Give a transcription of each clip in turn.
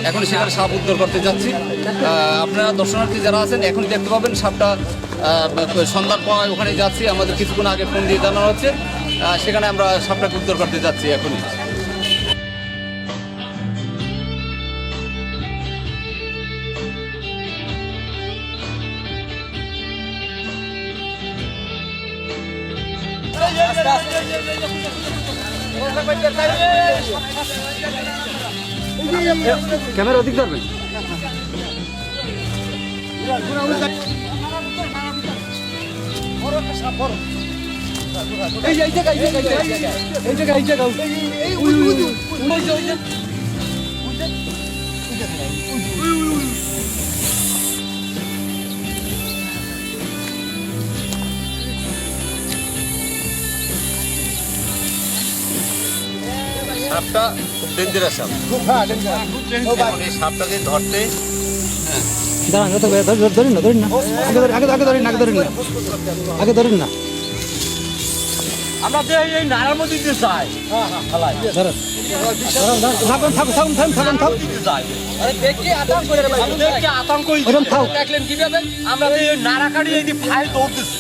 এখন সেখানে সাপ উদ্ধার করতে যাচ্ছি। আপনারা দর্শনার্থী যারা আছেন এখনই দেখতে পাবেন সাপটা সন্ধান পাওয়ায় ওখানে যাচ্ছি। আমাদের কিছুক্ষণ আগে ফোন দিয়ে জানানো হচ্ছে, সেখানে আমরা সাপটাকে উদ্ধার করতে যাচ্ছি এখনই। ক্যামেরা অধিক ধরবেন। সাপটা খুব ডেঞ্জারাস সাপ, এই সাপটাকে ধরতে দাঁড়ান, ধরেন না, ধরেন না, আগে ধরেন না, আগে ধরেন না। আমরা এই নালার মধ্যে দিতে চাই। দেখলেন কিভাবে আমরা নাড়া কাটি এই ফাইল দৌড়তেছি,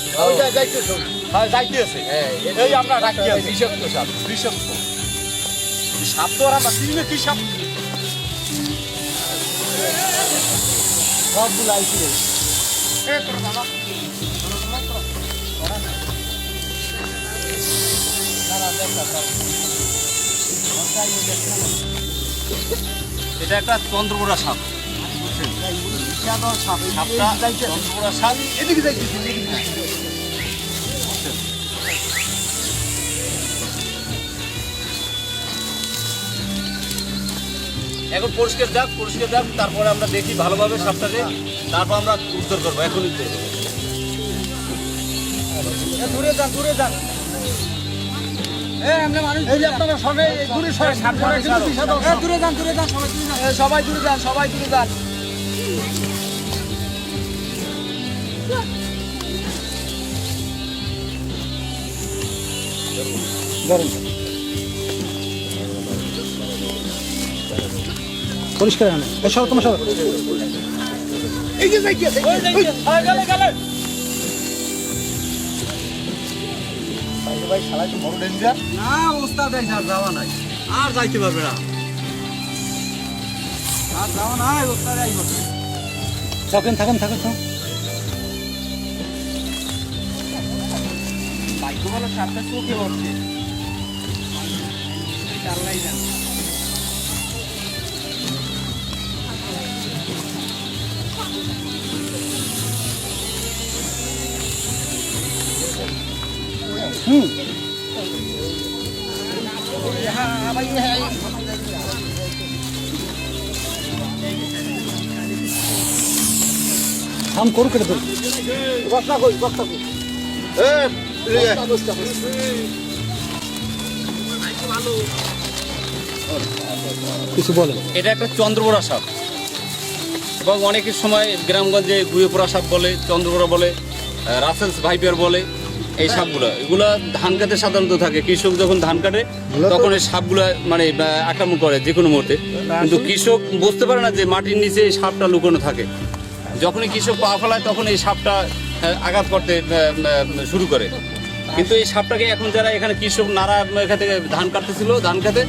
যাইতেছে এই আমরা রাখি বিষাক্ত সাপ, বিষাক্ত সাপ তো আর আমরা চিনি কি সাপ সবগুলো আইসি। এটা একটা চন্দ্রবোড়া সাপ, সাপটা চন্দ্রবোড়া সাপ। এদিকে যাইতেছি, এখন পরিষ্কার যাক, তারপরে আমরা দেখি ভালোভাবে সাপটাকে, তারপর আমরা উদ্ধার করবো। এখনই দূরে যান, দূরে যান। সবাই দূরে যান, সবাই দূরে যান। পরিষ্কার আনে সব তোমার সব এই যে যাইতেছে, ভাই শালা তো বড় ডেঞ্জার না, ওস্তাদ যাওয়া নাই, আর যাইতে পারবে না, আর যাওয়া নাই, ওস্তাদ আইব। থাকেন থাকেন থাকেন বাইক বলো সাপটা চোখে পড়ছে, চাল্লাই যান। हम करू केटे तो বস্তা কই, বস্তা কই, কিছু বলেন। এটা একটা চন্দ্রবোড়া সাপ, এবং অনেকের সময় গ্রামগঞ্জে গুয়েপোড়া সাপ বলে, চন্দ্রবোড়া বলে, রাসেলস ভাইপার বলে। এই সাপগুলো, এগুলো ধান কাটে সাধারণত থাকে। কৃষক যখন ধান কাটে তখন এই সাপগুলো মানে আক্রমণ করে যে কোনো মুহূর্তে, কিন্তু কৃষক বুঝতে পারে না যে মাটির নিচে এই সাপটা লুকানো থাকে। যখনই কৃষক পা ফেলায় তখন এই সাপটা আঘাত করতে শুরু করে। কিন্তু এই সাপটাকে এখন যারা এখানে কৃষক নাড়া এখান থেকে ধান কাটতেছিল, ধান খেতে,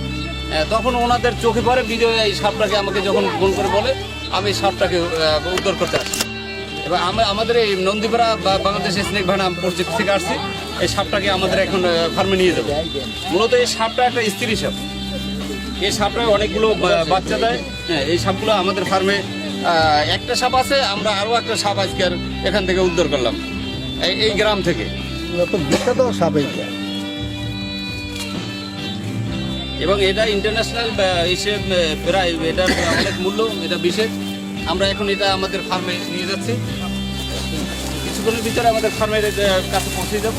তখন ওনাদের চোখে পড়ে বিজয় এই সাপটাকে আমাকে যখন ফোন করে বলে, আমি এই সাপটাকে উদ্ধার করতে আসি। এবং আমাদের এই নন্দীপাড়া বা বাংলাদেশ স্নেক ভ্যান প্রজেক্ট থেকে আসছি। এই সাপটাকে আমাদের এখন ফার্মে নিয়ে যাবো। মূলত এই সাপটা একটা স্ত্রী সাপ, এই সাপটা অনেকগুলো বাচ্চা দেয়। এই সাপগুলো আমাদের ফার্মে একটা সাপ আছে, আমরা আরও একটা সাপ আজকের এখান থেকে উদ্ধার করলাম, এই গ্রাম থেকে। এবং এটা ইন্টারন্যাশনাল হিসেবে প্রায় এটার অনেক মূল্য, এটা বিশেষ। আমরা এখন এটা আমাদের ফার্মে নিয়ে যাচ্ছি, কিছুক্ষণের ভিতরে আমাদের ফার্মের কাছে পৌঁছে যাব।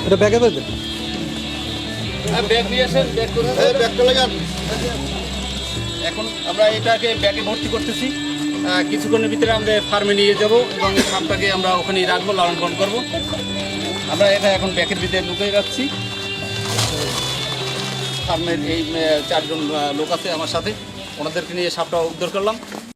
এটা ব্যাগে বেঁধে ব্যাগ নিয়ে আসেন, ব্যাগ করে এখন আমরা এটাকে ব্যাগে ভর্তি করতেছি। কিছুক্ষণের ভিতরে আমরা ফার্মে নিয়ে যাব এবং এই সাপটাকে আমরা ওখানেই রাখবো, লালন পালন করবো। আমরা এটা এখন ব্যাগের ভিতরে ঢুকিয়ে রাখছি। ফার্মের এই 4 জন লোক আছে আমার সাথে, ওনাদেরকে নিয়ে সাপটা উদ্ধার করলাম।